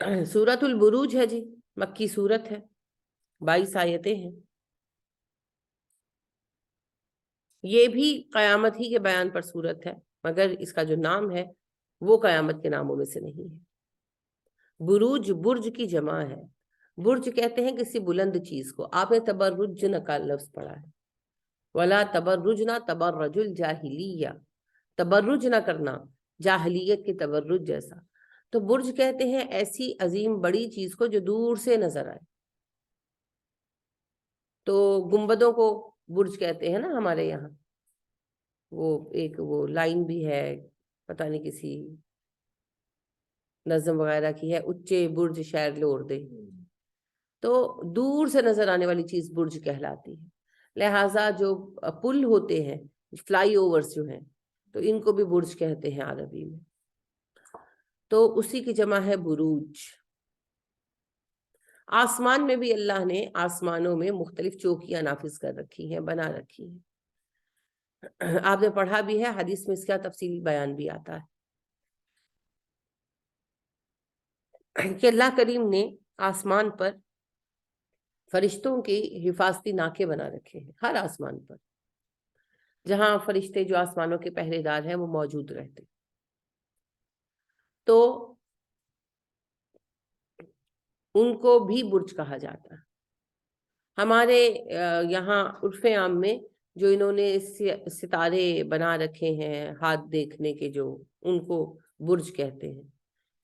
سورۃ البروج ہے جی، مکی سورت ہے، 22 آیتیں ہیں. یہ بھی قیامت ہی کے بیان پر سورت ہے، مگر اس کا جو نام ہے وہ قیامت کے ناموں میں سے نہیں ہے. بروج برج کی جمع ہے. برج کہتے ہیں کسی بلند چیز کو. آپ نے تبرجن کا لفظ پڑھا ہے، ولا تبرجنا تبرج الجاہلیہ، تبرج نہ کرنا جاہلیت کے تبرج جیسا. تو برج کہتے ہیں ایسی عظیم بڑی چیز کو جو دور سے نظر آئے. تو گنبدوں کو برج کہتے ہیں نا ہمارے یہاں. وہ ایک وہ لائن بھی ہے، پتہ نہیں کسی نظم وغیرہ کی ہے، اچے برج شہر لور دے. تو دور سے نظر آنے والی چیز برج کہلاتی ہے. لہٰذا جو پل ہوتے ہیں، فلائی اوورز جو ہیں، تو ان کو بھی برج کہتے ہیں عربی میں. تو اسی کی جمع ہے بروج. آسمان میں بھی اللہ نے آسمانوں میں مختلف چوکیاں نافذ کر رکھی ہیں، بنا رکھی ہیں. آپ نے پڑھا بھی ہے، حدیث میں اس کا تفصیلی بیان بھی آتا ہے کہ اللہ کریم نے آسمان پر فرشتوں کی حفاظتی ناکے بنا رکھے ہیں، ہر آسمان پر. جہاں فرشتے جو آسمانوں کے پہرے دار ہیں وہ موجود رہتے. تو ان کو بھی برج کہا جاتا ہے. ہمارے یہاں عرف عام میں جو انہوں نے ستارے بنا رکھے ہیں ہاتھ دیکھنے کے، جو ان کو برج کہتے ہیں،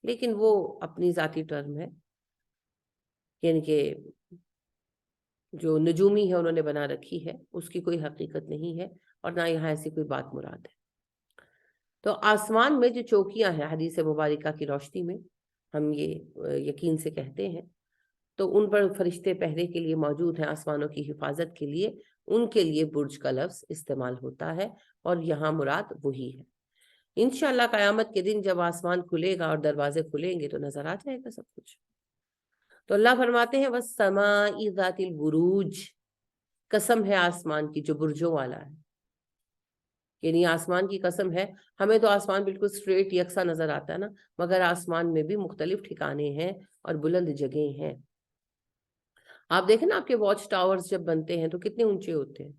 لیکن وہ اپنی ذاتی ٹرم ہے. یعنی کہ جو نجومی ہے انہوں نے بنا رکھی ہے، اس کی کوئی حقیقت نہیں ہے، اور نہ یہاں ایسی کوئی بات مراد ہے. تو آسمان میں جو چوکیاں ہیں، حدیث مبارکہ کی روشنی میں ہم یہ یقین سے کہتے ہیں، تو ان پر فرشتے پہرے کے لیے موجود ہیں، آسمانوں کی حفاظت کے لیے. ان کے لیے برج کا لفظ استعمال ہوتا ہے، اور یہاں مراد وہی ہے. انشاءاللہ قیامت کے دن جب آسمان کھلے گا اور دروازے کھلیں گے تو نظر آ جائے گا سب کچھ. تو اللہ فرماتے ہیں وَالسَّمَاءِ ذَاتِ الْبُرُوجِ، قسم ہے آسمان کی جو برجوں والا ہے. یعنی آسمان کی قسم ہے. ہمیں تو آسمان بالکل سٹریٹ یکساں نظر آتا ہے نا، مگر آسمان میں بھی مختلف ٹھکانے ہیں اور بلند جگہیں ہیں. آپ دیکھیں نا، آپ کے واچ ٹاورز جب بنتے ہیں تو کتنے اونچے ہوتے ہیں.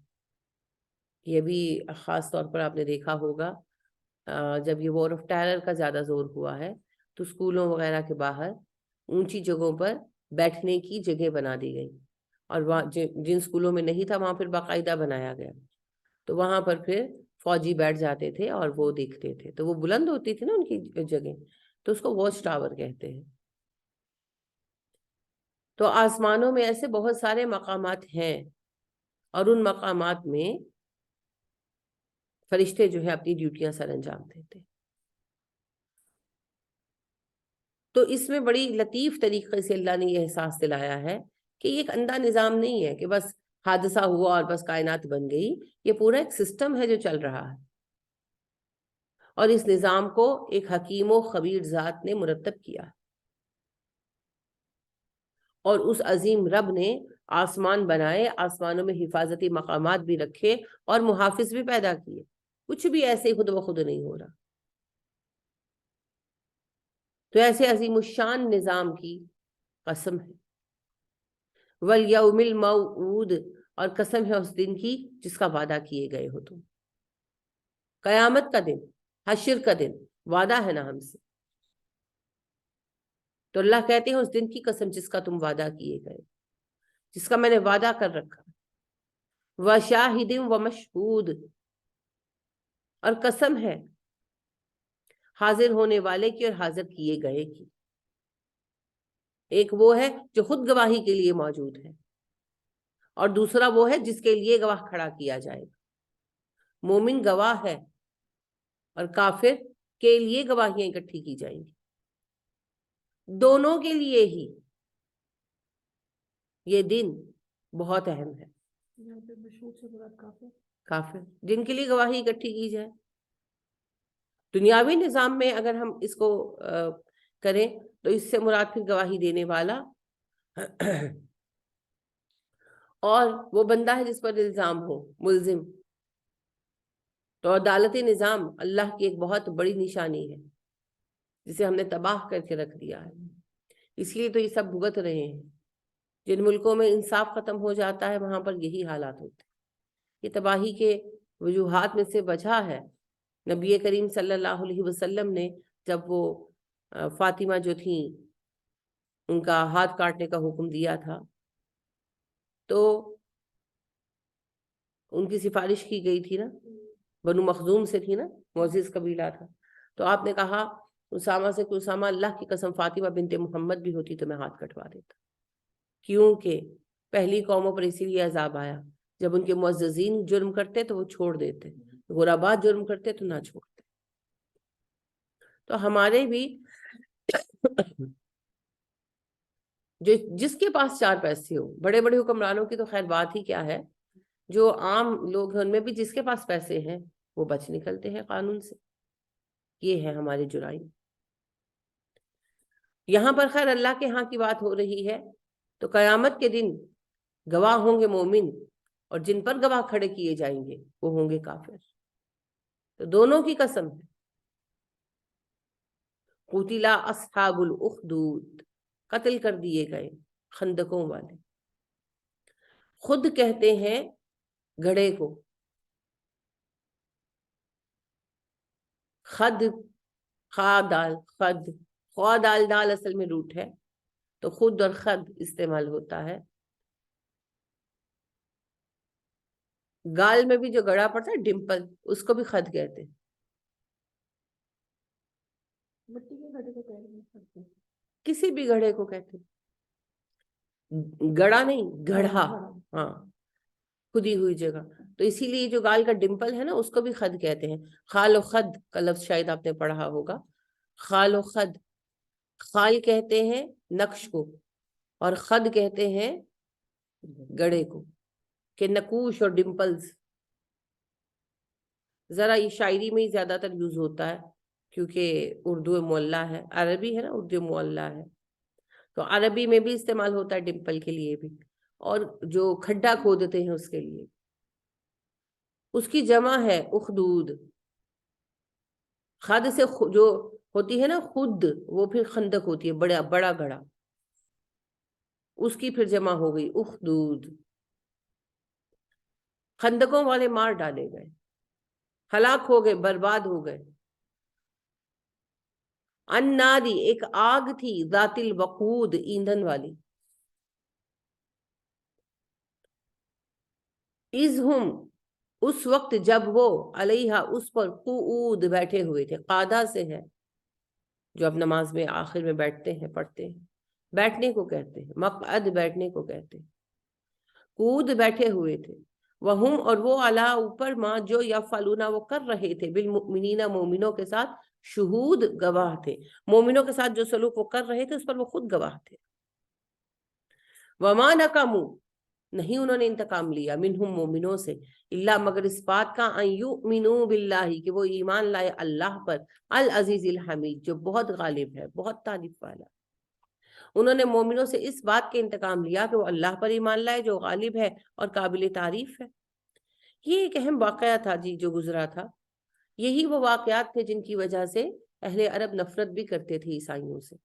یہ بھی خاص طور پر آپ نے دیکھا ہوگا جب یہ وار آف ٹیرر کا زیادہ زور ہوا ہے تو اسکولوں وغیرہ کے باہر اونچی جگہوں پر بیٹھنے کی جگہ بنا دی گئی، اور جن اسکولوں میں نہیں تھا وہاں پھر باقاعدہ بنایا گیا. تو وہاں پر پھر فوجی بیٹھ جاتے تھے اور وہ دیکھتے تھے. تو وہ بلند ہوتی تھی نا ان کی جگہ، تو اس کو واچ ٹاور کہتے ہیں. تو آسمانوں میں ایسے بہت سارے مقامات ہیں، اور ان مقامات میں فرشتے جو ہے اپنی ڈیوٹیاں سر انجام دیتے. تو اس میں بڑی لطیف طریقے سے اللہ نے یہ احساس دلایا ہے کہ یہ ایک اندھا نظام نہیں ہے کہ بس حادثہ ہوا اور بس کائنات بن گئی. یہ پورا ایک سسٹم ہے جو چل رہا ہے، اور اس نظام کو ایک حکیم و خبیر ذات نے مرتب کیا. اور اس عظیم رب نے آسمان بنائے، آسمانوں میں حفاظتی مقامات بھی رکھے، اور محافظ بھی پیدا کیے. کچھ بھی ایسے ہی خود بخود نہیں ہو رہا. تو ایسے عظیم الشان نظام کی قسم ہے. وَالْيَوْمِ الْمَوْعُودِ، اور قسم ہے اس دن کی جس کا وعدہ کیے گئے ہو تم. قیامت کا دن، حشر کا دن، وعدہ ہے نا ہم سے. تو اللہ کہتے ہیں اس دن کی قسم جس کا تم وعدہ کیے گئے، جس کا میں نے وعدہ کر رکھا. وَشَاهِدٍ وَمَشْهُودٍ، اور قسم ہے حاضر ہونے والے کی اور حاضر کیے گئے کی. ایک وہ ہے جو خود گواہی کے لیے موجود ہے، اور دوسرا وہ ہے جس کے لیے گواہ کھڑا کیا جائے گا. مومن گواہ ہے، اور کافر کے لیے گواہیاں اکٹھی کی جائیں گی. دونوں کے لیے ہی یہ دن بہت اہم ہے. کافر جن کے لیے گواہی اکٹھی کی جائے. دنیاوی نظام میں اگر ہم اس کو کریں تو اس سے مراد پھر گواہی دینے والا اور وہ بندہ ہے جس پر الزام ہو، ملزم. تو عدالتی نظام اللہ کی ایک بہت بڑی نشانی ہے جسے ہم نے تباہ کر کے رکھ دیا ہے. اس لیے تو یہ سب بھگت رہے ہیں. جن ملکوں میں انصاف ختم ہو جاتا ہے وہاں پر یہی حالات ہوتے ہیں. یہ تباہی کے وجوہات میں سے وجہ ہے. نبی کریم صلی اللہ علیہ وسلم نے جب وہ فاطمہ جو تھیں ان کا ہاتھ کاٹنے کا حکم دیا تھا تو ان کی سفارش کی گئی تھی نا، بنو مخزوم سے تھی نا، معزز قبیلہ تھا. تو آپ نے کہا اسامہ سے کہ اسامہ اللہ کی قسم فاطمہ بنت محمد بھی ہوتی تو میں ہاتھ کٹوا دیتا. کیونکہ پہلی قوموں پر اسی لیے عذاب آیا جب ان کے معززین جرم کرتے تو وہ چھوڑ دیتے، غرباء جرم کرتے تو نہ چھوڑتے. تو ہمارے بھی جس کے پاس چار پیسے ہو، بڑے بڑے حکمرانوں کی تو خیر بات ہی کیا ہے، جو عام لوگ ہیں ان میں بھی جس کے پاس پیسے ہیں وہ بچ نکلتے ہیں قانون سے. یہ ہے ہمارے جرائم. یہاں پر خیر اللہ کے ہاں کی بات ہو رہی ہے تو قیامت کے دن گواہ ہوں گے مومن، اور جن پر گواہ کھڑے کیے جائیں گے وہ ہوں گے کافر. تو دونوں کی قسم ہے. قتل اصحاب الاخدود، قتل کر دیے گئے خندقوں والے. خود کہتے ہیں گھڑے کو، خد خا دال خد، خوا دال دال اصل میں روٹ ہے تو خود اور خد استعمال ہوتا ہے. گال میں بھی جو گڑا پڑتا ہے ڈمپل، اس کو بھی خد کہتے ہیں. مٹی کے گھڑے کو کہتے ہیں، کسی بھی گھڑے کو کہتے ہیں. گڑا نہیں، گڑھا. ہاں، کھدی ہوئی جگہ. تو اسی لیے جو گال کا ڈمپل ہے نا اس کو بھی خد کہتے ہیں. خال و خد کا لفظ شاید آپ نے پڑھا ہوگا. خال و خد، خال کہتے ہیں نقش کو اور خد کہتے ہیں گڑے کو، کہ نقوش اور ڈمپلز. ذرا یہ شاعری میں ہی زیادہ تر یوز ہوتا ہے کیونکہ اردو معلیٰ ہے، عربی ہے نا اردو معلیٰ ہے، تو عربی میں بھی استعمال ہوتا ہے ڈمپل کے لیے بھی، اور جو کھڈا کھودتے ہیں اس کے لیے. اس کی جمع ہے اخدود. خد سے جو ہوتی ہے نا خود، وہ پھر خندق ہوتی ہے، بڑا بڑا گڑھا، اس کی پھر جمع ہو گئی اخدود. خندقوں والے مار ڈالے گئے، ہلاک ہو گئے، برباد ہو گئے. الناری، ایک آگ تھی، ذات الوقود، ایندھن والی. اذ ہم، اس وقت جب وہ، علیہا، اس پر، قعود، بیٹھے ہوئے تھے. قادہ سے ہے جو اب نماز میں آخر میں بیٹھتے ہیں پڑھتے ہیں، بیٹھنے کو کہتے ہیں. مقعد بیٹھنے کو کہتے ہیں. قعود بیٹھے ہوئے تھے. وہم، اور وہ، علی، اوپر، ما، جو، یفعلون، وہ کر رہے تھے، بالمؤمنین، مومنوں کے ساتھ، شہود، گواہ تھے. مومنوں کے ساتھ جو سلوک وہ کر رہے تھے اس پر وہ خود گواہ تھے. وما نقموا، نہیں انہوں نے انتقام لیا، منہم، مومنوں سے، اللہ، مگر اس بات کا، ان یؤمنوا باللہ، کہ وہ ایمان لائے اللہ پر، العزیز الحمید، جو بہت غالب ہے، بہت تعریف والا. انہوں نے مومنوں سے اس بات کے انتقام لیا کہ وہ اللہ پر ایمان لائے جو غالب ہے اور قابل تعریف ہے. یہ ایک اہم واقعہ تھا جی جو گزرا تھا. یہی وہ واقعات تھے جن کی وجہ سے اہل عرب نفرت بھی کرتے تھے عیسائیوں سے.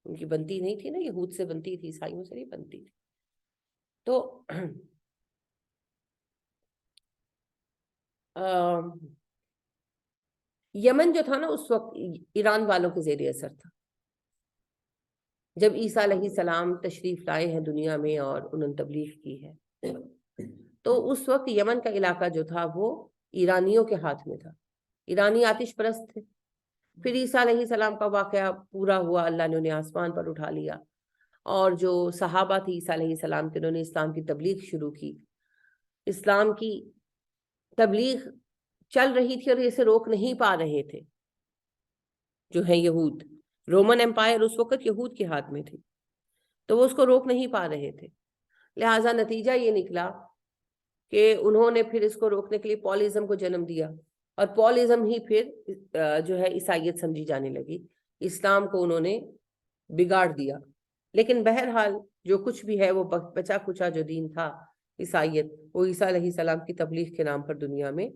ان کی بنتی نہیں تھی نا، یہود سے بنتی تھی، عیسائیوں سے نہیں بنتی تھی. تو یمن جو تھا نا اس وقت ایران والوں کے زیر اثر تھا. جب عیسیٰ علیہ السلام تشریف لائے ہیں دنیا میں اور انہوں نے تبلیغ کی ہے، تو اس وقت یمن کا علاقہ جو تھا وہ ایرانیوں کے ہاتھ میں تھا. ایرانی آتش پرست تھے. پھر عیسیٰ علیہ السلام کا واقعہ پورا ہوا، اللہ نے انہیں آسمان پر اٹھا لیا، اور جو صحابہ تھی عیسیٰ علیہ السلام کے، انہوں نے اسلام کی تبلیغ شروع کی. اسلام کی تبلیغ چل رہی تھی اور اسے روک نہیں پا رہے تھے جو ہیں یہود. رومن امپائر اس وقت یہود کے ہاتھ میں تھی تو وہ اس کو روک نہیں پا رہے تھے. لہٰذا نتیجہ یہ نکلا کہ انہوں نے پھر اس کو روکنے کے لیے پالازم کو جنم دیا، اور پالازم ہی پھر جو ہے عیسائیت سمجھی جانے لگی. اسلام کو انہوں نے بگاڑ دیا. لیکن بہرحال جو کچھ بھی ہے وہ بچا کچا جو دین تھا عیسائیت، وہ عیسیٰ علیہ السلام کی تبلیغ کے نام پر دنیا میں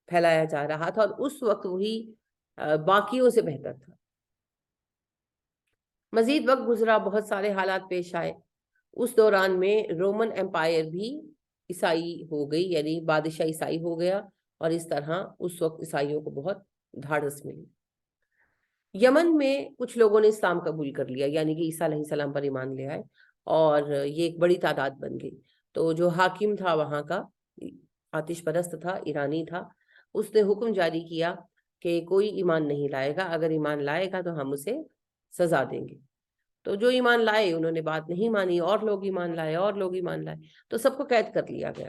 پھیلایا جا رہا تھا، اور اس وقت وہی باقیوں سے بہتر تھا. مزید وقت گزرا، بہت سارے حالات پیش آئے. اس دوران میں رومن امپائر بھی عیسائی ہو گئی، یعنی بادشاہ عیسائی ہو گیا، اور اس طرح اس وقت عیسائیوں کو بہت دھاڑس ملی. یمن میں کچھ لوگوں نے اسلام قبول کر لیا، یعنی کہ عیسیٰ علیہ السلام پر ایمان لے آئے، اور یہ ایک بڑی تعداد بن گئی. تو جو حاکم تھا وہاں کا، آتش پرست تھا، ایرانی تھا، اس نے حکم جاری کیا کہ کوئی ایمان نہیں لائے گا، اگر ایمان لائے گا تو ہم اسے سزا دیں گے. تو جو ایمان لائے انہوں نے بات نہیں مانی، اور لوگ ایمان لائے، اور لوگ ایمان لائے، تو سب کو قید کر لیا گیا،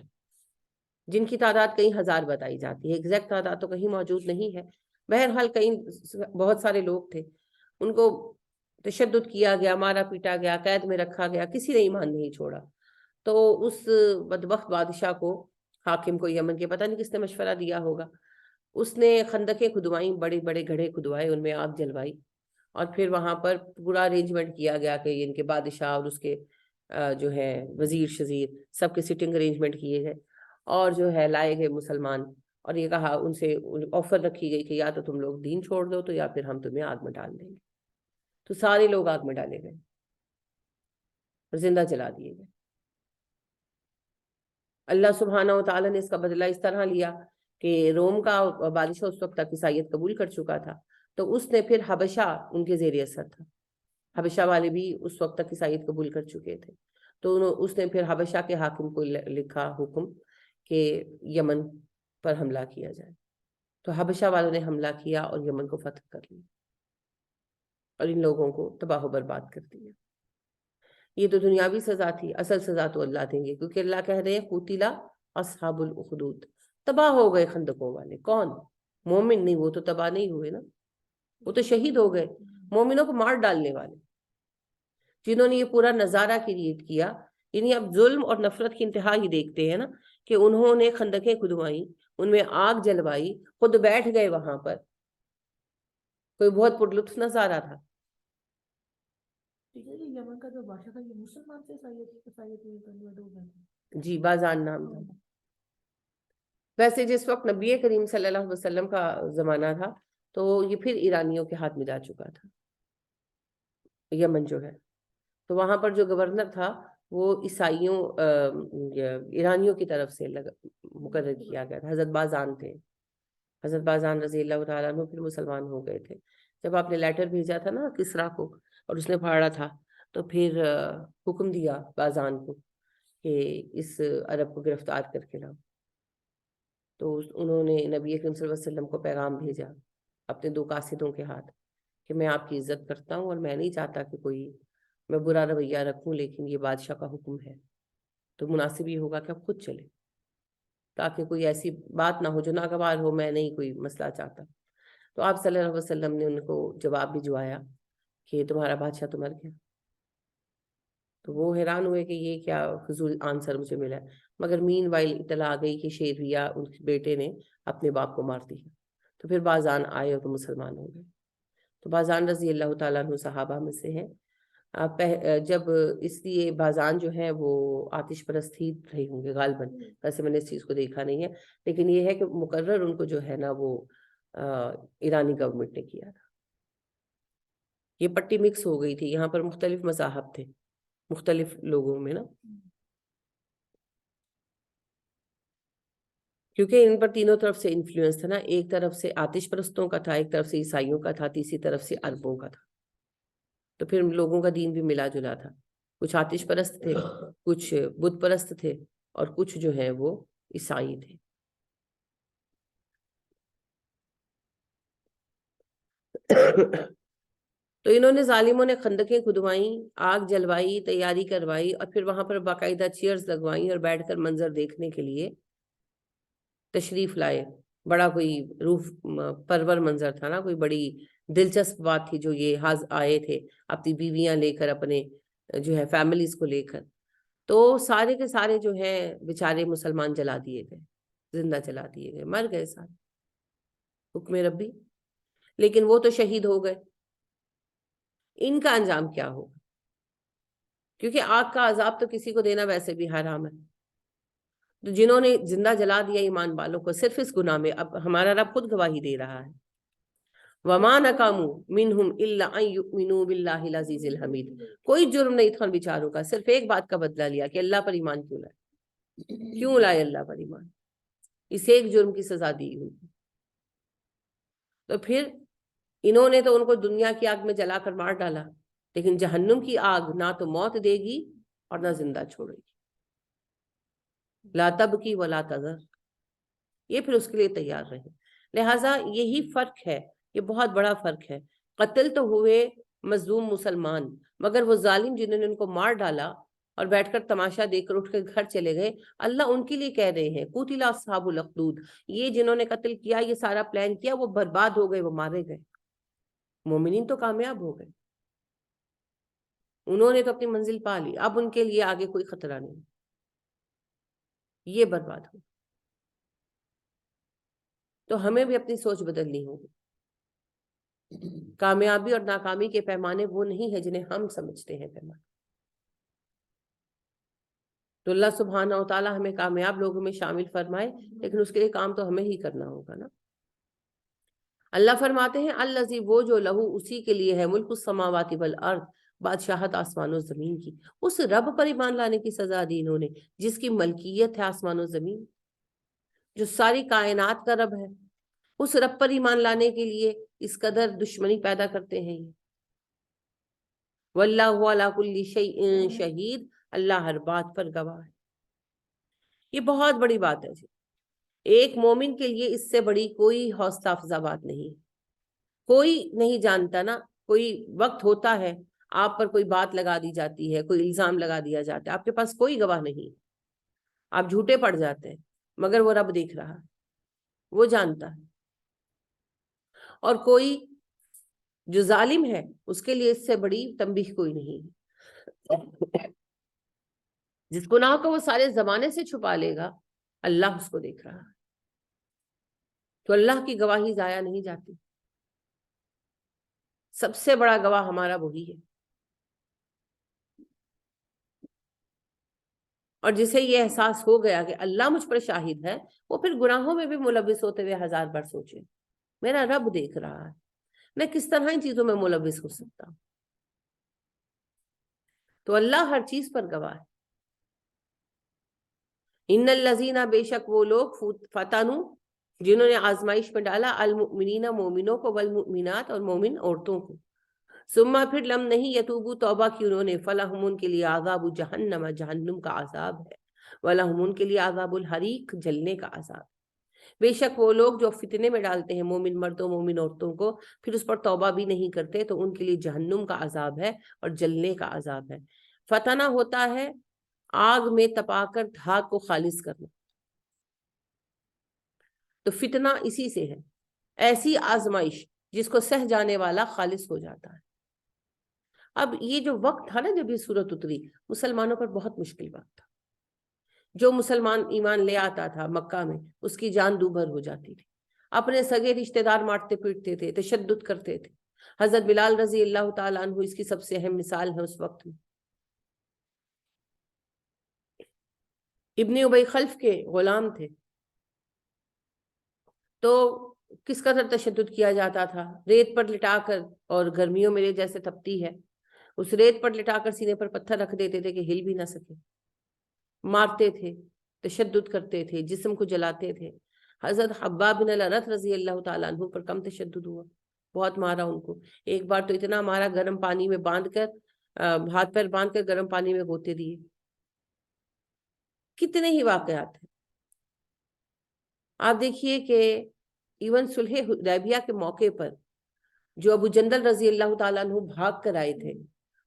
جن کی تعداد کئی ہزار بتائی جاتی ہے، ایگزیکٹ تعداد تو کہیں موجود نہیں ہے. بہرحال کئی بہت سارے لوگ تھے، ان کو تشدد کیا گیا، مارا پیٹا گیا، قید میں رکھا گیا، کسی نے ایمان نہیں چھوڑا. تو اس بدبخت بادشاہ کو، حاکم کو یمن کے، پتہ نہیں کس نے مشورہ دیا ہوگا، اس نے خندقیں کھدوائیں، بڑے بڑے گڑھے کھدوائے، ان میں آگ جلوائی، اور پھر وہاں پر پورا ارینجمنٹ کیا گیا کہ ان کے بادشاہ اور اس کے جو ہے وزیر شزیر سب کے سٹنگ ارینجمنٹ کیے گئے، اور جو ہے لائے گئے مسلمان، اور یہ کہا ان سے آفر رکھی گئی کہ یا تو تم لوگ دین چھوڑ دو، تو یا پھر ہم تمہیں آگ میں ڈال دیں گے. تو سارے لوگ آگ میں ڈالے گئے اور زندہ جلا دیے گئے. اللہ سبحانہ و تعالیٰ نے اس کا بدلہ اس طرح لیا کہ روم کا بادشاہ اس وقت تک عیسائیت قبول کر چکا تھا، تو اس نے پھر حبشہ ان کے زیر اثر تھا، حبشہ والے بھی اس وقت تک عیسائیت قبول کر چکے تھے، تو اس نے پھر حبشہ کے حاکم کو لکھا حکم کہ یمن پر حملہ کیا جائے. تو حبشہ والوں نے حملہ کیا اور یمن کو فتح کر لیا، اور ان لوگوں کو تباہ و برباد کر دیا. یہ تو دنیاوی سزا تھی، اصل سزا تو اللہ دیں گے، کیونکہ اللہ کہہ رہے ہیں قتل اصحاب الاخدود، تباہ ہو گئے خندقوں والے. کون؟ مومن نہیں، وہ تو تباہ نہیں ہوئے نا، وہ تو شہید ہو گئے. مومنوں کو مار ڈالنے والے جنہوں نے یہ پورا نظارہ کریٹ کیا، یعنی اب ظلم اور نفرت کی انتہا ہی دیکھتے ہیں نا، کہ انہوں نے خندقیں کھدوائیں، ان میں آگ جلوائی، خود بیٹھ گئے وہاں پر. کوئی بہت پرلطف نظارہ تھا. یمن کا جو بادشاہ تھا یہ مسلمان سے عیسائیت جی، بازان نام تھا. ویسے جس وقت نبی کریم صلی اللہ علیہ وسلم کا زمانہ تھا تو یہ پھر ایرانیوں کے ہاتھ میں جا چکا تھا یمن جو ہے. تو وہاں پر جو گورنر تھا وہ عیسائیوں ایرانیوں کی طرف سے مقرر کیا گیا تھا. حضرت بازان تھے، حضرت بازان رضی اللہ تعالیٰ عنہ پھر مسلمان ہو گئے تھے. جب آپ نے لیٹر بھیجا تھا نا کسرا کو اور اس نے پھاڑا تھا، تو پھر حکم دیا بازان کو کہ اس عرب کو گرفتار کر کے لاؤ. تو انہوں نے نبی اکرم صلی اللہ علیہ وسلم کو پیغام بھیجا اپنے 2 قاصدوں کے ہاتھ کہ میں آپ کی عزت کرتا ہوں اور میں نہیں چاہتا کہ کوئی میں برا رویہ رکھوں، لیکن یہ بادشاہ کا حکم ہے تو مناسب ہی ہوگا کہ آپ خود چلے، تاکہ کوئی ایسی بات نہ ہو جو ناگوار ہو، میں نہیں کوئی مسئلہ چاہتا. تو آپ صلی اللہ علیہ وسلم نے ان کو جواب بھجوایا کہ تمہارا بادشاہ تو مر گیا. تو وہ حیران ہوئے کہ یہ کیا فضول آنسر مجھے ملا ہے. مگر مین وائل اطلاع آ گئی کہ شیرویہ ان کے بیٹے نے اپنے باپ کو مار دیا. تو پھر بازان آئے اور مسلمان ہو گئے. تو بازان رضی اللہ تعالیٰ عنہ صحابہ میں سے ہیں. جب اس لیے بازان جو ہے وہ آتش پرست ہی رہے ہوں گے غالباً، ویسے میں نے اس چیز کو دیکھا نہیں ہے، لیکن یہ ہے کہ مقرر ان کو جو ہے نا وہ ایرانی گورنمنٹ نے کیا تھا. یہ پٹی مکس ہو گئی تھی، یہاں پر مختلف مذاہب تھے مختلف لوگوں میں نا، کیونکہ ان پر تینوں طرف سے انفلوئنس تھا نا. ایک طرف سے آتش پرستوں کا تھا، ایک طرف سے عیسائیوں کا تھا، تیسری طرف سے عربوں کا تھا. تو پھر لوگوں کا دین بھی ملا جلا تھا، کچھ آتش پرست تھے، کچھ بت پرست تھے، اور کچھ جو ہیں وہ عیسائی تھے. تو انہوں نے ظالموں نے خندقیں کھدوائیں، آگ جلوائی، تیاری کروائی، اور پھر وہاں پر باقاعدہ چیئرز لگوائیں اور بیٹھ کر منظر دیکھنے کے لیے تشریف لائے. بڑا کوئی روح پرور منظر تھا نا، کوئی بڑی دلچسپ بات تھی جو یہ آئے تھے اپنی بیویاں لے کر، اپنے جو ہے فیملیز کو لے کر. تو سارے کے سارے جو ہیں بیچارے مسلمان جلا دیے گئے، زندہ جلا دیے گئے، مر گئے سارے حکم ربی. لیکن وہ تو شہید ہو گئے، ان کا انجام کیا ہوگا؟ کیونکہ آگ کا عذاب تو کسی کو دینا ویسے بھی حرام ہے. تو جنہوں نے زندہ جلا دیا ایمان والوں کو صرف اس گناہ میں، اب ہمارا رب خود گواہی دے رہا ہے، وما نقموا منهم الا ان يؤمنوا بالله العزيز الحمید. کوئی جرم نہیں تھا ان بیچاروں کا، صرف ایک بات کا بدلہ لیا کہ اللہ پر ایمان کیوں لائے، کیوں لائے اللہ پر ایمان، اس ایک جرم کی سزا دی ان کو. تو پھر انہوں نے تو ان کو دنیا کی آگ میں جلا کر مار ڈالا، لیکن جہنم کی آگ نہ تو موت دے گی اور نہ زندہ چھوڑے گی. لا تبکی ولا تذر، یہ پھر اس کے لیے تیار رہے. لہٰذا یہی فرق ہے، یہ بہت بڑا فرق ہے. قتل تو ہوئے مظلوم مسلمان، مگر وہ ظالم جنہوں نے ان کو مار ڈالا اور بیٹھ کر تماشا دیکھ کر اٹھ کر گھر چلے گئے، اللہ ان کے لیے کہہ رہے ہیں قتل اصحاب الاخدود، یہ جنہوں نے قتل کیا، یہ سارا پلان کیا، وہ برباد ہو گئے، وہ مارے گئے. مومنین تو کامیاب ہو گئے، انہوں نے تو اپنی منزل پا لی، اب ان کے لیے آگے کوئی خطرہ نہیں، یہ برباد ہو. تو ہمیں بھی اپنی سوچ بدلنی ہوگی. کامیابی اور ناکامی کے پیمانے وہ نہیں ہیں جنہیں ہم سمجھتے ہیں پیمانے. تو اللہ سبحانہ و تعالی ہمیں کامیاب لوگوں میں شامل فرمائے، لیکن اس کے لیے کام تو ہمیں ہی کرنا ہوگا نا. اللہ فرماتے ہیں الذی، وہ جو لہو، اسی کے لیے ہے، ملک السماوات والارض، بادشاہت آسمان و زمین کی. اس رب پر ایمان لانے کی سزا دی انہوں نے جس کی ملکیت ہے آسمان و زمین، جو ساری کائنات کا رب ہے. اس رب پر ایمان لانے کے لیے اس قدر دشمنی پیدا کرتے ہیں یہ. واللہ علی کل شیء شہید، اللہ ہر بات پر گواہ ہے. یہ بہت بڑی بات ہے جی. ایک مومن کے لیے اس سے بڑی کوئی حوصلہ افزا بات نہیں. کوئی نہیں جانتا نا، کوئی وقت ہوتا ہے آپ پر کوئی بات لگا دی جاتی ہے، کوئی الزام لگا دیا جاتا ہے، آپ کے پاس کوئی گواہ نہیں، آپ جھوٹے پڑ جاتے ہیں، مگر وہ رب دیکھ رہا ہے، وہ جانتا ہے. اور کوئی جو ظالم ہے اس کے لیے اس سے بڑی تنبیہ کوئی نہیں ہے. جس گناہ کو وہ سارے زمانے سے چھپا لے گا، اللہ اس کو دیکھ رہا ہے. تو اللہ کی گواہی ضائع نہیں جاتی. سب سے بڑا گواہ ہمارا وہی ہے. اور جسے یہ احساس ہو گیا کہ اللہ مجھ پر شاہد ہے، وہ پھر گناہوں میں بھی ملوث ہوتے ہوئے ہزار بار سوچے میرا رب دیکھ رہا ہے، میں کس طرح ان چیزوں میں ملوث ہو سکتا ہوں. تو اللہ ہر چیز پر گواہ ہے. ان الذین، بے شک وہ لوگ، فتنوا، جنہوں نے آزمائش میں ڈالا، المؤمنین، مومنوں کو، والمؤمنات، اور مومن عورتوں کو، ثم پھر لم نہیں یتوبوا، توبہ کی انہوں نے، فلہم ان کے لیے عذاب جہنم، جہنم کا عذاب ہے، ولہم ان کے لیے عذاب الحریق، جلنے کا عذاب. بے شک وہ لوگ جو فتنے میں ڈالتے ہیں مومن مردوں مومن عورتوں کو، پھر اس پر توبہ بھی نہیں کرتے، تو ان کے لیے جہنم کا عذاب ہے اور جلنے کا عذاب ہے. فتنہ ہوتا ہے آگ میں تپا کر دھاگ کو خالص کرنا، تو فتنہ اسی سے ہے، ایسی آزمائش جس کو سہ جانے والا خالص ہو جاتا ہے. اب یہ جو وقت تھا نا جب یہ سورت اتری، مسلمانوں پر بہت مشکل وقت تھا. جو مسلمان ایمان لے آتا تھا مکہ میں، اس کی جان دوبھر ہو جاتی تھی، اپنے سگے رشتہ دار مارتے پیٹتے تھے، تشدد کرتے تھے. حضرت بلال رضی اللہ تعالیٰ عنہ اس کی سب سے اہم مثال ہے. اس وقت میں ابن ابی خلف کے غلام تھے، تو کس قدر تشدد کیا جاتا تھا. ریت پر لٹا کر، اور گرمیوں میں ریت جیسے تپتی ہے، اس ریت پر لٹا کر سینے پر پتھر رکھ دیتے تھے کہ ہل بھی نہ سکے. مارتے تھے، تشدد کرتے تھے، جسم کو جلاتے تھے. حضرت حباب بن الارت رضی اللہ تعالیٰ عنہ پر کم تشدد ہوا، بہت مارا ان کو. ایک بار تو اتنا مارا، گرم پانی میں باندھ کر، ہاتھ پیر باندھ کر گرم پانی میں گوتے دیے. کتنے ہی واقعات ہیں. آپ دیکھیے کہ ایون صلح حدیبیہ کے موقع پر جو ابو جندل رضی اللہ تعالیٰ عنہ بھاگ کر آئے تھے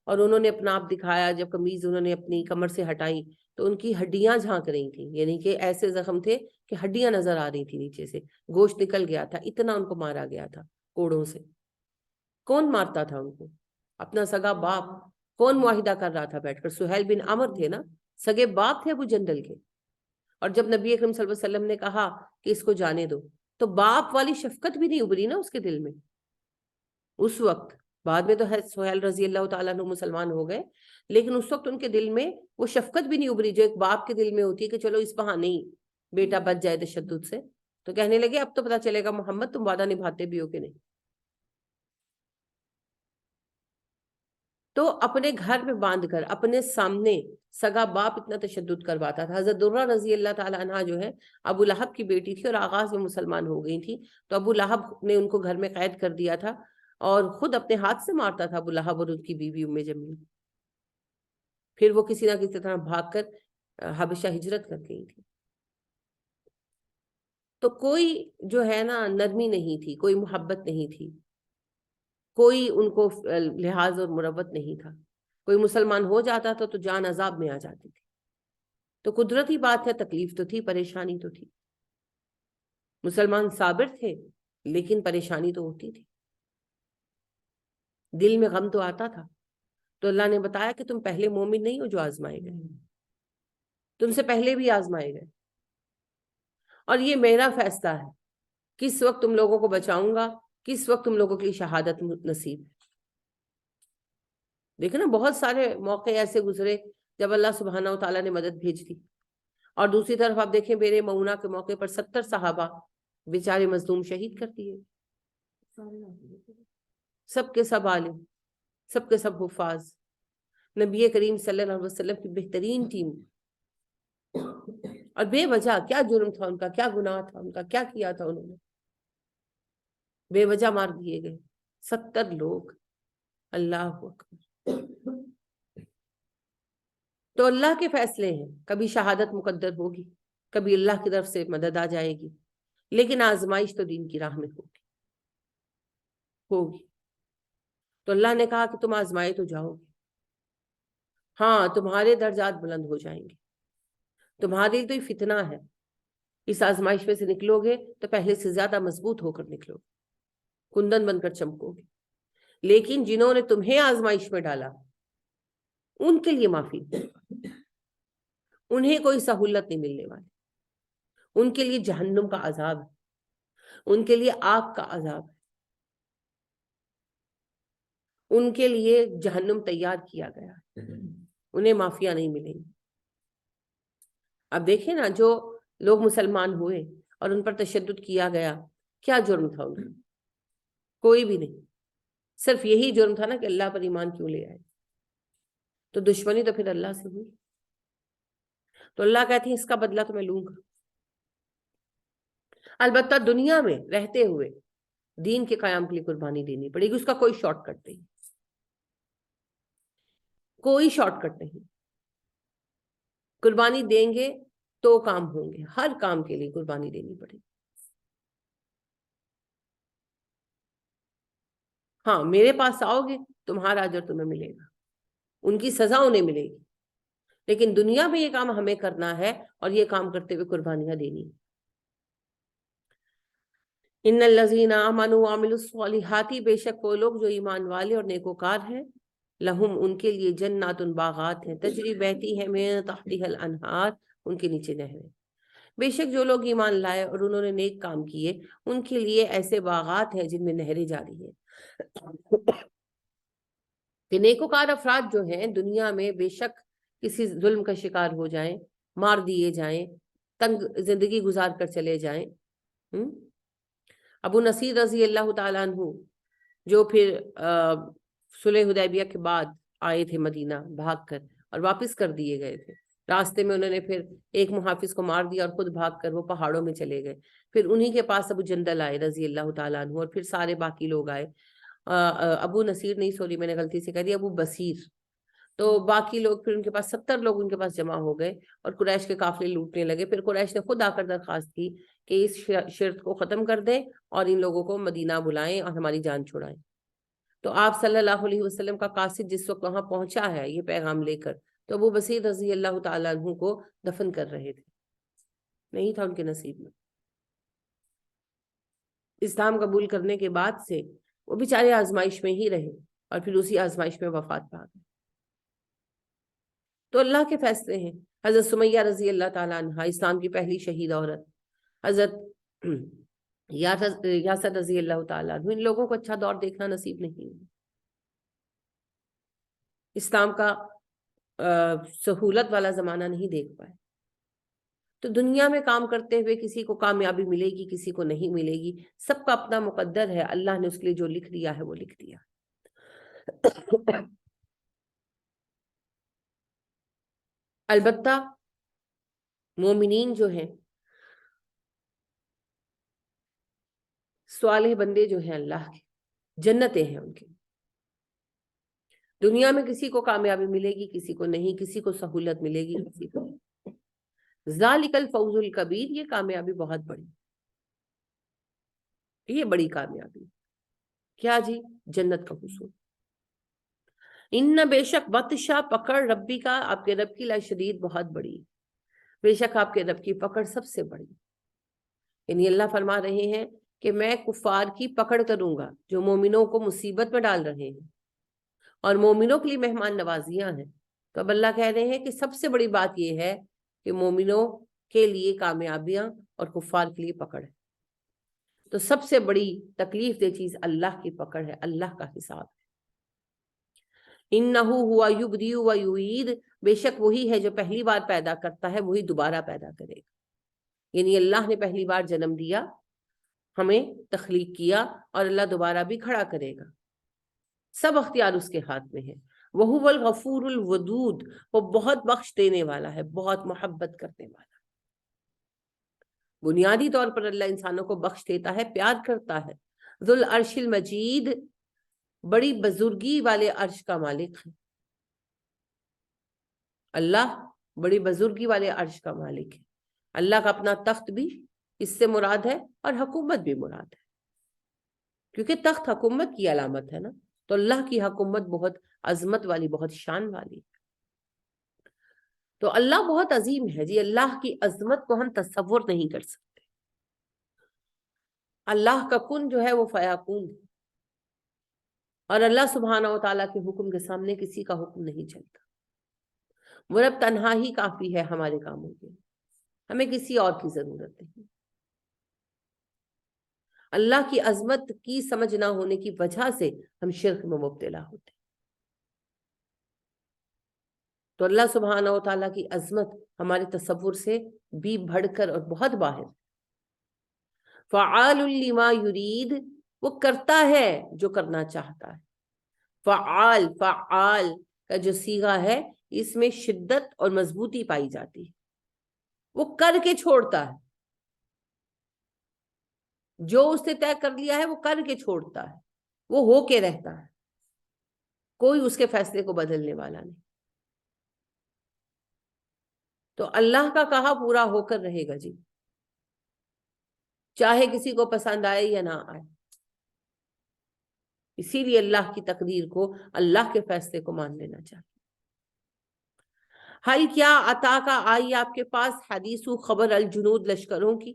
اور انہوں نے اپنا آپ دکھایا، جب قمیض انہوں نے اپنی کمر سے ہٹائی تو ان کی ہڈیاں جھانک رہی تھیں، یعنی کہ ایسے زخم تھے کہ ہڈیاں نظر آ رہی تھی، نیچے سے گوشت نکل گیا تھا، اتنا ان کو مارا گیا تھا کوڑوں سے. کون مارتا تھا ان کو؟ اپنا سگا باپ. کون معاہدہ کر رہا تھا بیٹھ کر؟ سہیل بن عمر تھے نا، سگے باپ تھے ابو جندل کے. اور جب نبی اکرم صلی اللہ علیہ وسلم نے کہا کہ اس کو جانے دو، تو باپ والی شفقت بھی نہیں ابری نا اس کے دل میں اس وقت. بعد میں تو سہیل رضی اللہ تعالیٰ عنہ مسلمان ہو گئے، لیکن اس وقت ان کے دل میں وہ شفقت بھی نہیں ابری جو ایک باپ کے دل میں ہوتی ہے کہ چلو اس بہانے ہی بیٹا بچ جائے تشدد سے. تو کہنے لگے اب تو پتا چلے گا محمد تم وعدہ نبھاتے بھی ہو کہ نہیں. تو اپنے گھر میں باندھ کر اپنے سامنے سگا باپ اتنا تشدد کرواتا تھا. حضرت درہ رضی اللہ تعالیٰ عنہ جو ہے ابو لہب کی بیٹی تھی اور آغاز میں مسلمان ہو گئی تھی. تو ابو لہب نے ان کو گھر میں قید کر دیا تھا اور خود اپنے ہاتھ سے مارتا تھا ابو لہب اور ان کی بیوی ام جمیل. پھر وہ کسی نہ کسی طرح بھاگ کر حبشہ ہجرت کر گئی تھی. تو کوئی جو ہے نا نرمی نہیں تھی، کوئی محبت نہیں تھی، کوئی ان کو لحاظ اور مروت نہیں تھا. کوئی مسلمان ہو جاتا تھا تو جان عذاب میں آ جاتی تھی. تو قدرتی بات ہے، تکلیف تو تھی، پریشانی تو تھی. مسلمان صابر تھے لیکن پریشانی تو ہوتی تھی، دل میں غم تو آتا تھا. تو اللہ نے بتایا کہ تم پہلے مومن نہیں ہو جو آزمائے گئے، تم سے پہلے بھی آزمائے گئے، اور یہ میرا فیصلہ ہے کس وقت تم لوگوں کو بچاؤں گا، کس وقت تم لوگوں کے لیے شہادت نصیب. دیکھیں نا بہت سارے موقع ایسے گزرے جب اللہ سبحانہ و تعالیٰ نے مدد بھیج دی. اور دوسری طرف آپ دیکھیں بیر معونہ کے موقع پر 70 صحابہ بیچارے مظلوم شہید کر دیے. سب کے سب عالم، سب کے سب حفاظ، نبی کریم صلی اللہ علیہ وسلم کی بہترین ٹیم، اور بے وجہ کیا جرم تھا ان کا، کیا گناہ تھا ان کا، کیا کیا تھا انہوں نے، بے وجہ مار دیے گئے 70 لوگ. اللہ اکبر. تو اللہ کے فیصلے ہیں، کبھی شہادت مقدر ہوگی، کبھی اللہ کی طرف سے مدد آ جائے گی، لیکن آزمائش تو دین کی راہ میں ہوگی. تو اللہ نے کہا کہ تم آزمائے تو جاؤ گے، ہاں تمہارے درجات بلند ہو جائیں گے، تمہارے لیے تو یہ فتنہ ہے. اس آزمائش میں سے نکلو گے تو پہلے سے زیادہ مضبوط ہو کر نکلو گے، کندن بن کر چمکو گے. لیکن جنہوں نے تمہیں آزمائش میں ڈالا ان کے لیے معافی، انہیں کوئی سہولت نہیں ملنے والی. ان کے لیے جہنم کا عذاب ہے، ان کے لیے آگ کا عذاب ہے، ان کے لیے جہنم تیار کیا گیا ہے، انہیں معافیاں نہیں ملیں گی. اب دیکھیں نا جو لوگ مسلمان ہوئے اور ان پر تشدد کیا گیا، کیا جرم تھا ان کا؟ کوئی بھی نہیں. صرف یہی جرم تھا نا کہ اللہ پر ایمان کیوں لے آئے. تو دشمنی تو پھر اللہ سے ہوئی. تو اللہ کہتی ہے اس کا بدلہ تو میں لوں گا. البتہ دنیا میں رہتے ہوئے دین کے قیام کے لیے قربانی دینی پڑے گی، اس کا کوئی شارٹ کٹ نہیں، کوئی شارٹ کٹ نہیں. قربانی دیں گے تو کام ہوں گے، ہر کام کے لیے قربانی دینی پڑے گی. ہاں میرے پاس آؤ گے تمہارا اجر تمہیں ملے گا، ان کی سزا انہیں ملے گی، لیکن دنیا میں یہ کام ہمیں کرنا ہے اور یہ کام کرتے ہوئے قربانیاں دینی. ان الذین آمنوا وعملوا الصالحات، بے شک وہ لوگ جو ایمان والے اور نیکوکار ہیں، لہم ان کے لیے جنات باغات ہیں، تجری بہتی ہے من تحتها الانہار، ان کے نیچے نہریں. بے شک جو لوگ ایمان لائے اور انہوں نے نیک کام کیے ان کے لیے ایسے باغات ہیں جن میں نہریں جاری ہیں. کہ نیکوکار افراد جو ہیں دنیا میں بے شک کسی ظلم کا شکار ہو جائیں، مار دیے جائیں، تنگ زندگی گزار کر چلے جائیں. ابو نصیر رضی اللہ تعالیٰ عنہ جو پھر صلح حدیبیہ کے بعد آئے تھے مدینہ بھاگ کر اور واپس کر دیے گئے تھے، راستے میں انہوں نے پھر ایک محافظ کو مار دیا اور خود بھاگ کر وہ پہاڑوں میں چلے گئے. پھر انہی کے پاس ابو جندل آئے رضی اللہ تعالیٰ عنہ، اور پھر سارے باقی لوگ آئے. ابو نصیر نہیں، سوری میں نے غلطی سے کہہ دیا، ابو بصیر. تو باقی لوگ پھر ان کے پاس 70 لوگ ان کے پاس جمع ہو گئے اور قریش کے قافلے لوٹنے لگے. پھر قریش نے خود آ کر درخواست کی کہ اس شرط کو ختم کر دیں اور ان لوگوں کو مدینہ بلائیں اور ہماری جان چھڑائیں. تو آپ صلی اللہ علیہ وسلم کا قاصد جس وقت وہاں پہنچا ہے یہ پیغام لے کر، تو ابو بصیر رضی اللہ تعالیٰ عنہ کو دفن کر رہے تھے، نہیں تھا ان کے نصیب میں. اسلام قبول کرنے کے بعد سے وہ بیچارے آزمائش میں ہی رہے اور پھر اسی آزمائش میں وفات پا گئے. تو اللہ کے فیصلے ہیں. حضرت سمیہ رضی اللہ تعالیٰ عنہ اسلام کی پہلی شہید عورت، حضرت یاسر رضی اللہ تعالیٰ عنہ، ان لوگوں کو اچھا دور دیکھنا نصیب نہیں، اسلام کا سہولت والا زمانہ نہیں دیکھ پائے. تو دنیا میں کام کرتے ہوئے کسی کو کامیابی ملے گی، کسی کو نہیں ملے گی، سب کا اپنا مقدر ہے. اللہ نے اس کے لیے جو لکھ دیا ہے وہ لکھ دیا. البتہ مومنین جو ہیں، صالح بندے جو ہیں اللہ کے، جنتیں ہیں ان کی۔ دنیا میں کسی کو کامیابی ملے گی، کسی کو نہیں، کسی کو سہولت ملے گی، کسی کو نہیں۔ ذالک الفوز الکبیر، یہ کامیابی بہت بڑی، یہ بڑی کامیابی کیا جی؟ جنت کا حصول۔ ان بے شک بطشا، پکڑ ربی کا، آپ کے رب کی، لشدید، بہت بڑی، بے شک آپ کے رب کی پکڑ سب سے بڑی۔ یعنی اللہ فرما رہے ہیں کہ میں کفار کی پکڑ کروں گا جو مومنوں کو مصیبت میں ڈال رہے ہیں، اور مومنوں کے لیے مہمان نوازیاں ہیں۔ تو اب اللہ کہہ رہے ہیں کہ سب سے بڑی بات یہ ہے کہ مومنوں کے لیے کامیابیاں اور کفار کے لیے پکڑ ہے۔ تو سب سے بڑی تکلیف دہ چیز اللہ کی پکڑ ہے، اللہ کا حساب ہے۔ انہو ہوا یبدی و یعید، بے شک وہی ہے جو پہلی بار پیدا کرتا ہے، وہی دوبارہ پیدا کرے گا۔ یعنی اللہ نے پہلی بار جنم دیا، ہمیں تخلیق کیا، اور اللہ دوبارہ بھی کھڑا کرے گا۔ سب اختیار اس کے ہاتھ میں ہے۔ وَهُوَ الْغَفُورُ الْوَدُودُ، وہ بہت بخش دینے والا ہے، بہت محبت کرنے والا۔ بنیادی طور پر اللہ انسانوں کو بخش دیتا ہے، پیار کرتا ہے۔ ذو العرش المجید، بڑی بزرگی والے عرش کا مالک ہے اللہ، بڑی بزرگی والے عرش کا مالک ہے۔ اللہ کا اپنا تخت بھی اس سے مراد ہے، اور حکومت بھی مراد ہے، کیونکہ تخت حکومت کی علامت ہے نا۔ تو اللہ کی حکومت بہت عظمت والی، بہت شان والی۔ تو اللہ بہت عظیم ہے جی، اللہ کی عظمت کو ہم تصور نہیں کر سکتے۔ اللہ کا کن جو ہے وہ فیکون، اور اللہ سبحانہ و تعالیٰ کے حکم کے سامنے کسی کا حکم نہیں چلتا۔ وہ رب تنہا ہی کافی ہے ہمارے کاموں کے، ہمیں کسی اور کی ضرورت نہیں۔ اللہ کی عظمت کی سمجھ نہ ہونے کی وجہ سے ہم شرک میں مبتلا ہوتے ہیں۔ تو اللہ سبحانہ و تعالیٰ کی عظمت ہمارے تصور سے بھی بڑھ کر اور بہت باہر۔ فعال لما یرید، وہ کرتا ہے جو کرنا چاہتا ہے۔ فعال کا جو صیغہ ہے اس میں شدت اور مضبوطی پائی جاتی ہے، وہ کر کے چھوڑتا ہے، جو اس نے طے کر لیا ہے وہ کر کے چھوڑتا ہے، وہ ہو کے رہتا ہے، کوئی اس کے فیصلے کو بدلنے والا نہیں۔ تو اللہ کا کہا پورا ہو کر رہے گا جی، چاہے کسی کو پسند آئے یا نہ آئے۔ اسی لیے اللہ کی تقدیر کو، اللہ کے فیصلے کو مان لینا چاہیے۔ حل کیا عطا کا آئی آپ کے پاس حدیث خبر الجنود، لشکروں کی؟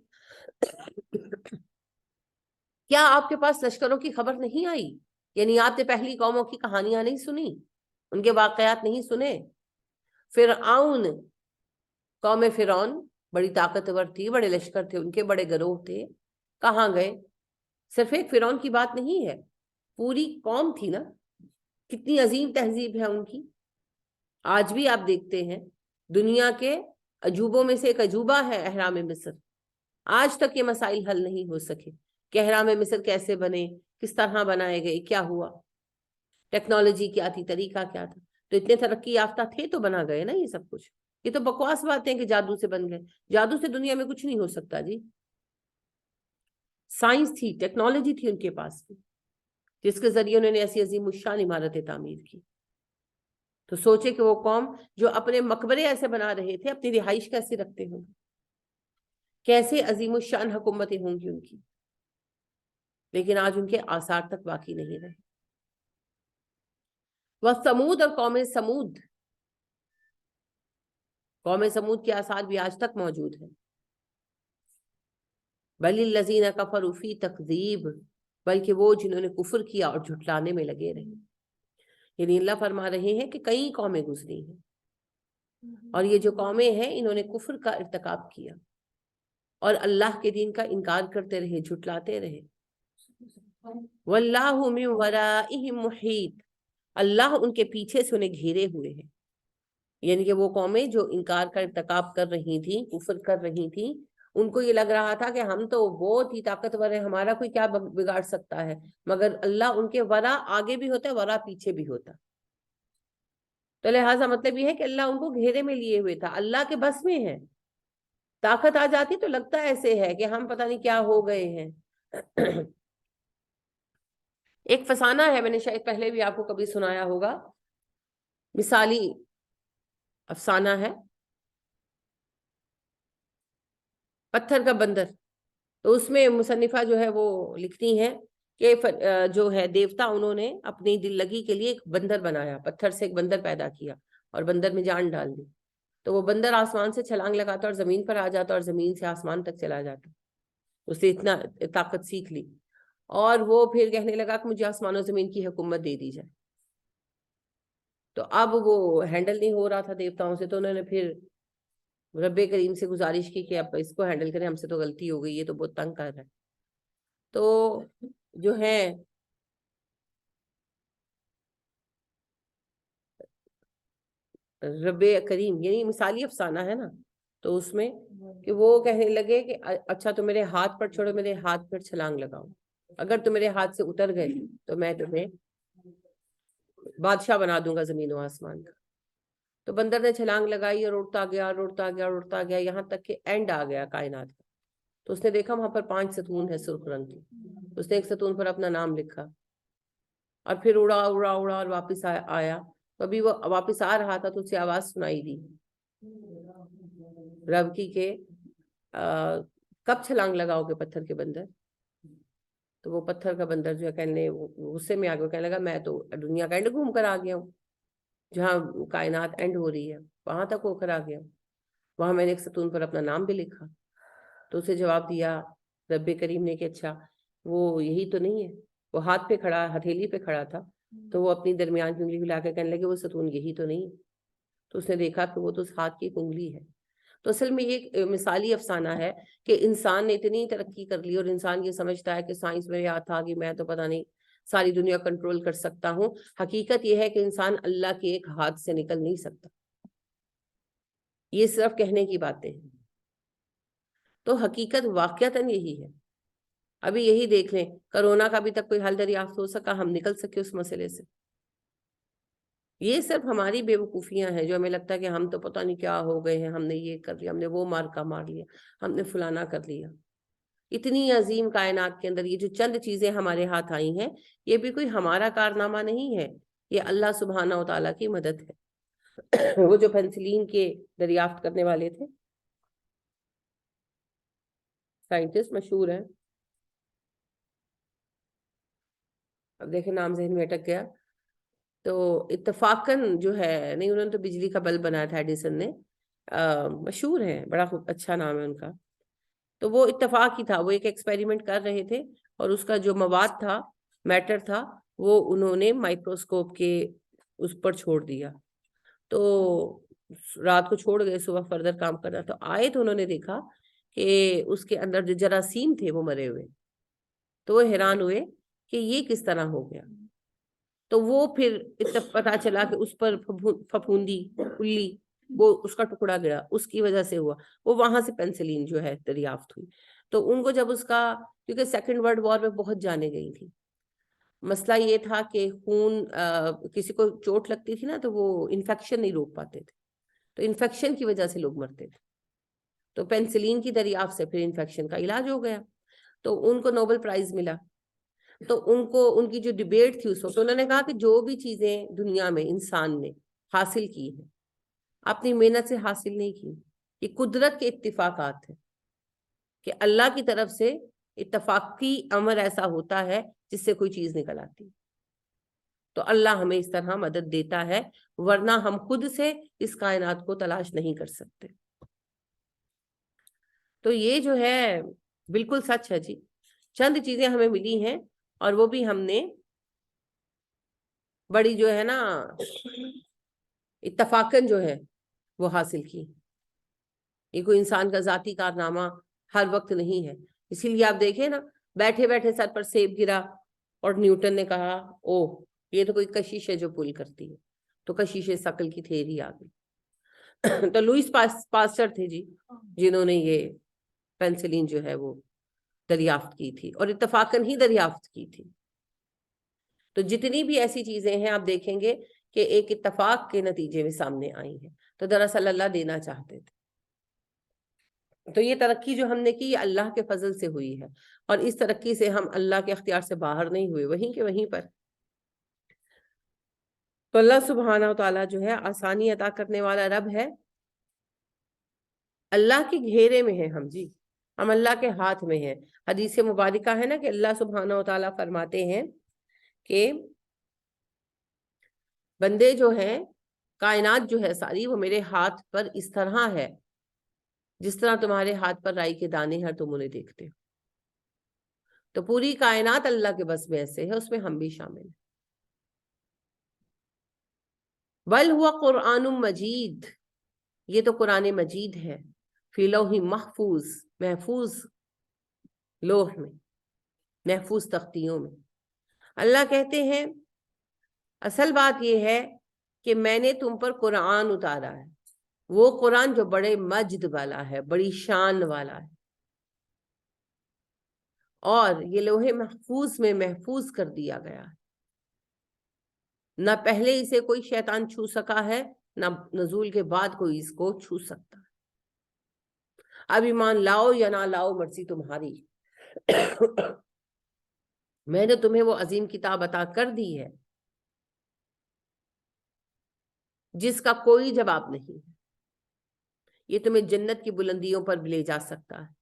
کیا آپ کے پاس لشکروں کی خبر نہیں آئی؟ یعنی آپ نے پہلی قوموں کی کہانیاں نہیں سنی، ان کے واقعات نہیں سنے؟ فرعون، قوم فرعون بڑی طاقتور تھی، بڑے لشکر تھے ان کے، بڑے گروہ تھے، کہاں گئے؟ صرف ایک فرعون کی بات نہیں ہے، پوری قوم تھی نا، کتنی عظیم تہذیب ہے ان کی۔ آج بھی آپ دیکھتے ہیں دنیا کے عجوبوں میں سے ایک عجوبہ ہے اہرام مصر، آج تک یہ مسائل حل نہیں ہو سکے کہ اہرام مصر کیسے بنے، کس طرح بنائے گئے، کیا ہوا، ٹیکنالوجی کیا تھی، طریقہ کیا تھا۔ تو اتنے ترقی یافتہ تھے تو بنا گئے نا یہ سب کچھ۔ یہ تو بکواس باتیں کہ جادو سے بن گئے، جادو سے دنیا میں کچھ نہیں ہو سکتا جی۔ سائنس تھی، ٹیکنالوجی تھی ان کے پاس بھی، جس کے ذریعے انہوں نے ایسی عظیم الشان عمارتیں تعمیر کی۔ تو سوچے کہ وہ قوم جو اپنے مقبرے ایسے بنا رہے تھے، اپنی رہائش کیسے رکھتے ہوں گے، کیسے عظیم الشان حکومتیں ہوں گی ان کی، لیکن آج ان کے آثار تک باقی نہیں رہے۔ وَثَمُودَ، اور قوم سمود، قوم سمود کے آثار بھی آج تک موجود ہیں۔ بَلِ الَّذِينَ كَفَرُوا فِي تَكْذِيبٍ، بلکہ وہ جنہوں نے کفر کیا اور جھٹلانے میں لگے رہے۔ یعنی اللہ فرما رہے ہیں کہ کئی قومیں گزری ہیں، اور یہ جو قومیں ہیں انہوں نے کفر کا ارتکاب کیا اور اللہ کے دین کا انکار کرتے رہے، جھٹلاتے رہے۔ وَاللَّهُ مِن وَرَائِهِمْ مُحِيطٌ، اللہ ان کے پیچھے سے انہیں گھیرے ہوئے ہیں۔ یعنی کہ وہ قومیں جو انکار کا ارتکاب کر رہی تھیں، کفر کر رہی تھیں، ان کو یہ لگ رہا تھا کہ ہم تو بہت ہی طاقتور ہیں، ہمارا کوئی کیا بگاڑ سکتا ہے، مگر اللہ ان کے ورا آگے بھی ہوتا ہے، ورا پیچھے بھی ہوتا ہے۔ تو لہٰذا مطلب یہ ہے کہ اللہ ان کو گھیرے میں لیے ہوئے تھا، اللہ کے بس میں ہے. طاقت آ جاتی تو لگتا ایسے ہے کہ ہم پتہ نہیں کیا ہو گئے ہیں. ایک فسانہ ہے، میں نے شاید پہلے بھی آپ کو کبھی سنایا ہوگا، مثالی افسانہ ہے، پتھر کا بندر. تو اس میں مصنفہ جو ہے وہ لکھتی ہیں کہ جو ہے دیوتا انہوں نے اپنی دل لگی کے لیے ایک بندر بنایا، پتھر سے ایک بندر پیدا کیا اور بندر میں جان ڈال دی. تو وہ بندر آسمان سے چھلانگ لگاتا اور زمین پر آ جاتا اور زمین سے آسمان تک چلا جاتا. اس سے اتنا طاقت سیکھ لی اور وہ پھر کہنے لگا کہ مجھے آسمان و زمین کی حکومت دے دی جائے. تو اب وہ ہینڈل نہیں ہو رہا تھا دیوتاؤں سے، تو انہوں نے پھر رب کریم سے گزارش کی کہ اب اس کو ہینڈل کریں، ہم سے تو غلطی ہو گئی، یہ تو بہت تنگ کر رہا ہے. تو جو ہے رب کریم یعنی مثالی افسانہ ہے نا، تو اس میں کہ وہ کہنے لگے کہ اچھا تو میرے ہاتھ پر چھوڑو، میرے ہاتھ پر چھلانگ لگاؤ، اگر تم میرے ہاتھ سے اتر گئے تو میں تمہیں بادشاہ بنا دوں گا زمین و آسمان کا. تو بندر نے چھلانگ لگائی اور اڑتا گیا اور اڑتا گیا اور اڑتا گیا، یہاں تک کہ اینڈ آ گیا کائنات کا. تو اس نے دیکھا وہاں پر 5 ستون ہے سرخ رنگ کی. اس نے ایک ستون پر اپنا نام لکھا اور پھر اڑا اڑا اڑا اور واپس آیا. تو ابھی وہ واپس آ رہا تھا تو اسے آواز سنائی دی رب کی کہ کب چھلانگ لگاؤ گے پتھر کے بندر. تو وہ پتھر کا بندر جو ہے کہنے غصے میں آ گیا، کہنے لگا میں تو دنیا کا اینڈ گھوم کر آ گیا ہوں، جہاں کائنات اینڈ ہو رہی ہے وہاں تک ہو کر آ گیا، وہاں میں نے ایک ستون پر اپنا نام بھی لکھا. تو اسے جواب دیا رب کریم نے کہ اچھا وہ یہی تو نہیں ہے. وہ ہاتھ پہ کھڑا، ہتھیلی پہ کھڑا تھا، تو وہ اپنی درمیان کی انگلی ہلا کے کہنے لگے وہ ستون یہی تو نہیں ہے. تو اس نے دیکھا کہ وہ تو اس ہاتھ کی انگلی ہے. تو اصل میں یہ ایک مثالی افسانہ ہے کہ انسان نے اتنی ترقی کر لی اور انسان یہ سمجھتا ہے کہ سائنس میں یاد تھا کہ میں تو پتہ نہیں ساری دنیا کنٹرول کر سکتا ہوں. حقیقت یہ ہے کہ انسان اللہ کے ایک ہاتھ سے نکل نہیں سکتا. یہ صرف کہنے کی باتیں ہیں، تو حقیقت واقعتاً یہی ہے. ابھی یہی دیکھ لیں، کرونا کا ابھی تک کوئی حل دریافت ہو سکا، ہم نکل سکے اس مسئلے سے. یہ صرف ہماری بے وقوفیاں ہیں جو ہمیں لگتا ہے کہ ہم تو پتہ نہیں کیا ہو گئے ہیں، ہم نے یہ کر لیا، ہم نے وہ مارکا مار لیا، ہم نے فلانا کر لیا. اتنی عظیم کائنات کے اندر یہ جو چند چیزیں ہمارے ہاتھ آئی ہیں، یہ بھی کوئی ہمارا کارنامہ نہیں ہے، یہ اللہ سبحانہ و تعالیٰ کی مدد ہے. وہ جو پینسلین کے دریافت کرنے والے تھے سائنٹسٹ مشہور ہیں، اب دیکھیں نام ذہن میں اٹک گیا، تو اتفاقاً جو ہے نہیں، انہوں نے تو بجلی کا بلب بنایا تھا ایڈیسن نے، مشہور ہیں، بڑا اچھا نام ہے ان کا. تو وہ اتفاق ہی تھا، وہ ایک ایکسپیریمنٹ کر رہے تھے اور اس کا جو مواد تھا، میٹر تھا، وہ انہوں نے مائکروسکوپ کے اس پر چھوڑ دیا. تو رات کو چھوڑ گئے، صبح فردر کام کرنا، تو آئے تو انہوں نے دیکھا کہ اس کے اندر جو جراثیم تھے وہ مرے ہوئے. تو وہ حیران ہوئے کہ یہ کس طرح ہو گیا. تو وہ پھر پتا چلا کہ اس پر پھپھوندی اللی، وہ اس کا ٹکڑا گرا، اس کی وجہ سے ہوا. وہ وہاں سے پینسلین جو ہے دریافت ہوئی. تو ان کو جب اس کا، کیونکہ سیکنڈ ورلڈ وار میں بہت جانیں گئی تھی، مسئلہ یہ تھا کہ خون کسی کو چوٹ لگتی تھی نا تو وہ انفیکشن نہیں روک پاتے تھے، تو انفیکشن کی وجہ سے لوگ مرتے تھے. تو پینسلین کی دریافت سے پھر انفیکشن کا علاج ہو گیا. تو ان کو نوبل پرائز ملا. تو ان کی جو ڈیبیٹ تھی اس وقت، انہوں نے کہا کہ جو بھی چیزیں دنیا میں انسان نے حاصل کی ہیں اپنی محنت سے حاصل نہیں کی، یہ قدرت کے اتفاقات ہیں، کہ اللہ کی طرف سے اتفاقی امر ایسا ہوتا ہے جس سے کوئی چیز نکل آتی. تو اللہ ہمیں اس طرح مدد دیتا ہے، ورنہ ہم خود سے اس کائنات کو تلاش نہیں کر سکتے. تو یہ جو ہے بالکل سچ ہے جی. چند چیزیں ہمیں ملی ہیں اور وہ بھی ہم نے بڑی جو ہے نا اتفاقاً جو ہے وہ حاصل کی. یہ کوئی انسان کا ذاتی کارنامہ ہر وقت نہیں ہے. اسی لیے آپ دیکھیں نا، بیٹھے بیٹھے سر پر سیب گرا اور نیوٹن نے کہا اوہ یہ تو کوئی کشش ہے جو پل کرتی ہے، تو کشش ثقل کی تھیوری آ گئی. تو لوئس پاسچر تھے جی جنہوں نے یہ پینسلین جو ہے وہ دریافت کی تھی، اور اتفاقاً ہی دریافت کی تھی. تو جتنی بھی ایسی چیزیں ہیں آپ دیکھیں گے کہ ایک اتفاق کے نتیجے میں سامنے آئی ہیں، تو دراصل اللہ دینا چاہتے تھے۔ تو یہ ترقی جو ہم نے کی یہ اللہ کے فضل سے ہوئی ہے، اور اس ترقی سے ہم اللہ کے اختیار سے باہر نہیں ہوئے، وہیں کے وہیں پر۔ تو اللہ سبحانہ و تعالیٰ جو ہے آسانی عطا کرنے والا رب ہے، اللہ کے گھیرے میں ہے ہم، جی ہم اللہ کے ہاتھ میں ہیں۔ حدیث مبارکہ ہے نا کہ اللہ سبحانہ و تعالیٰ فرماتے ہیں کہ بندے جو ہیں، کائنات جو ہے ساری، وہ میرے ہاتھ پر اس طرح ہے جس طرح تمہارے ہاتھ پر رائی کے دانے ہیں، تم انہیں دیکھتے ہو۔ تو پوری کائنات اللہ کے بس میں ایسے ہے، اس میں ہم بھی شامل ہیں۔ بل ہوا قرآن مجید، یہ تو قرآن مجید ہے، فی لوح محفوظ، محفوظ لوح میں، محفوظ تختیوں میں۔ اللہ کہتے ہیں اصل بات یہ ہے کہ میں نے تم پر قرآن اتارا ہے، وہ قرآن جو بڑے مجد والا ہے، بڑی شان والا ہے، اور یہ لوح محفوظ میں محفوظ کر دیا گیا ہے۔ نہ پہلے اسے کوئی شیطان چھو سکا ہے، نہ نزول کے بعد کوئی اس کو چھو سکتا ہے۔ اب ایمان لاؤ یا نہ لاؤ، مرضی تمہاری۔ میں نے تمہیں وہ عظیم کتاب عطا کر دی ہے جس کا کوئی جواب نہیں ہے۔ یہ تمہیں جنت کی بلندیوں پر لے جا سکتا ہے،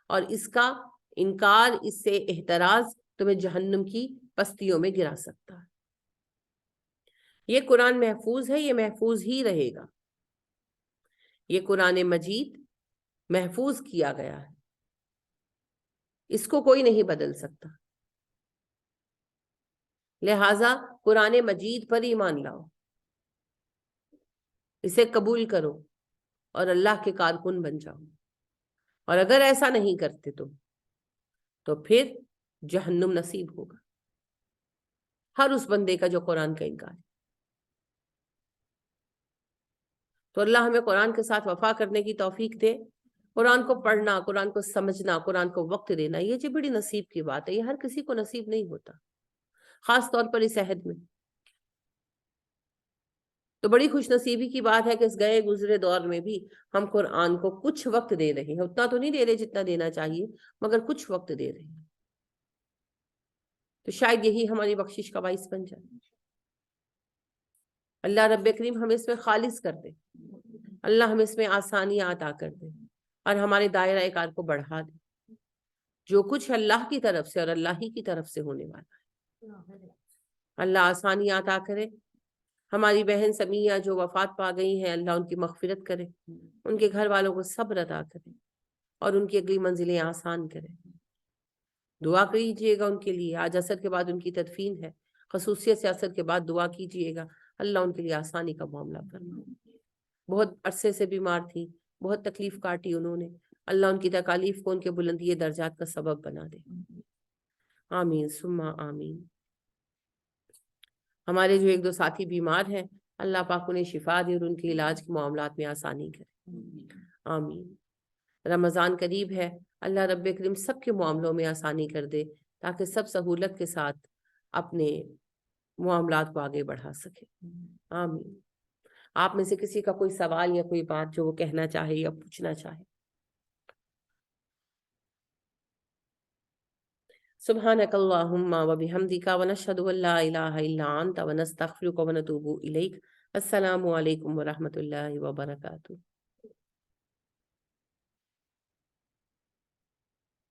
اور اس کا انکار، اس سے احتراز تمہیں جہنم کی پستیوں میں گرا سکتا ہے۔ یہ قرآن محفوظ ہے، یہ محفوظ ہی رہے گا۔ یہ قرآن مجید محفوظ کیا گیا ہے، اس کو کوئی نہیں بدل سکتا۔ لہذا قرآن مجید پر ایمان لاؤ، اسے قبول کرو اور اللہ کے کارکن بن جاؤ۔ اور اگر ایسا نہیں کرتے تو پھر جہنم نصیب ہوگا ہر اس بندے کا جو قرآن کا انکار ہے۔ تو اللہ ہمیں قرآن کے ساتھ وفا کرنے کی توفیق دے۔ قرآن کو پڑھنا، قرآن کو سمجھنا، قرآن کو وقت دینا، یہ جی بڑی نصیب کی بات ہے، یہ ہر کسی کو نصیب نہیں ہوتا، خاص طور پر اس عہد میں۔ تو بڑی خوش نصیبی کی بات ہے کہ اس گئے گزرے دور میں بھی ہم قرآن کو کچھ وقت دے رہے ہیں، اتنا تو نہیں دے رہے جتنا دینا چاہیے، مگر کچھ وقت دے رہے ہیں۔ تو شاید یہی ہماری بخشش کا باعث بن جائے۔ اللہ رب کریم ہمیں اس میں خالص کر دے، اللہ ہمیں اس میں آسانیاں عطا کر دے، اور ہمارے دائرہ کار کو بڑھا دے۔ جو کچھ اللہ کی طرف سے اور اللہ ہی کی طرف سے ہونے والا ہے، اللہ آسانیاں عطا کرے۔ ہماری بہن سمیہ جو وفات پا گئی ہیں، اللہ ان کی مغفرت کرے، ان کے گھر والوں کو صبر عطا کرے، اور ان کی اگلی منزلیں آسان کرے۔ دعا کیجیے گا ان کے لیے، آج عصر کے بعد ان کی تدفین ہے، خصوصیت سے عصر کے بعد دعا کیجیے گا، اللہ ان کے لیے آسانی کا معاملہ فرمائے۔ بہت عرصے سے بیمار تھی، بہت تکلیف کاٹی انہوں نے، اللہ ان کی تکالیف کو ان کے بلندی درجات کا سبب بنا دے۔ آمین ثم آمین۔ ہمارے جو ایک دو ساتھی بیمار ہیں، اللہ پاک انہیں شفا دے اور ان کے علاج کے معاملات میں آسانی کرے۔ آمین۔ رمضان قریب ہے، اللہ رب کریم سب کے معاملوں میں آسانی کر دے، تاکہ سب سہولت کے ساتھ اپنے معاملات کو آگے بڑھا سکے۔ آمین۔ آپ میں سے کسی کا کوئی سوال یا کوئی بات جو وہ کہنا چاہے یا پوچھنا چاہے؟ سبحانک اللہم و بحمدک ونشہد ان لا الہ الا انت ونستغفرک ونتوب الیک۔ السلام علیکم ورحمۃ اللہ وبرکاتہ۔